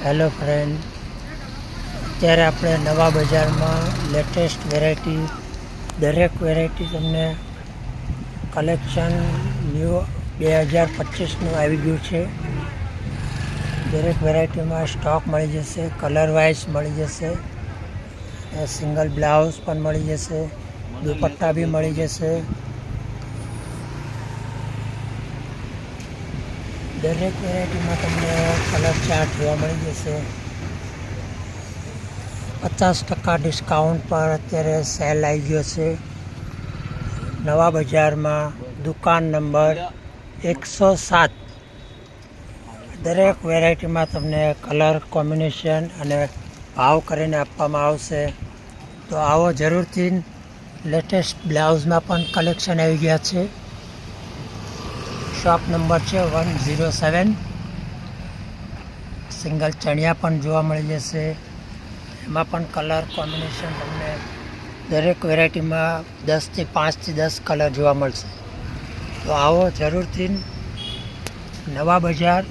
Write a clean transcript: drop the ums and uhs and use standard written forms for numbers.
Hello friend, અત્યારે આપણે નવા બજારમાં લેટેસ્ટ વેરાયટી દરેક વેરાયટી તમને કલેક્શન ન્યૂ 2025નું આવી ગયું છે. દરેક વેરાયટીમાં સ્ટોક મળી જશે, કલર વાઇઝ મળી જશે, સિંગલ બ્લાઉઝ પણ મળી જશે, દુપટ્ટા બી મળી જશે. દરેક વેરાયટીમાં તમને કલર ચાર્ટ જોવા મળી જશે. 50% ડિસ્કાઉન્ટ પર અત્યારે સેલ આવી ગયો છે. નવા બજારમાં દુકાન નંબર 107. દરેક વેરાયટીમાં તમને કલર કોમ્બિનેશન અને ભાવ કરીને આપવામાં આવશે. તો આવો જરૂરથી. લેટેસ્ટ બ્લાઉઝમાં પણ કલેક્શન આવી ગયા છે. શોપ નંબર છે 107. સિંગલ ચણિયા પણ જોવા મળી જશે. એમાં પણ કલર કોમ્બિનેશન તમને દરેક વેરાયટીમાં 5 થી 10 કલર જોવા મળશે. તો આવો જરૂરથી. નવા બજાર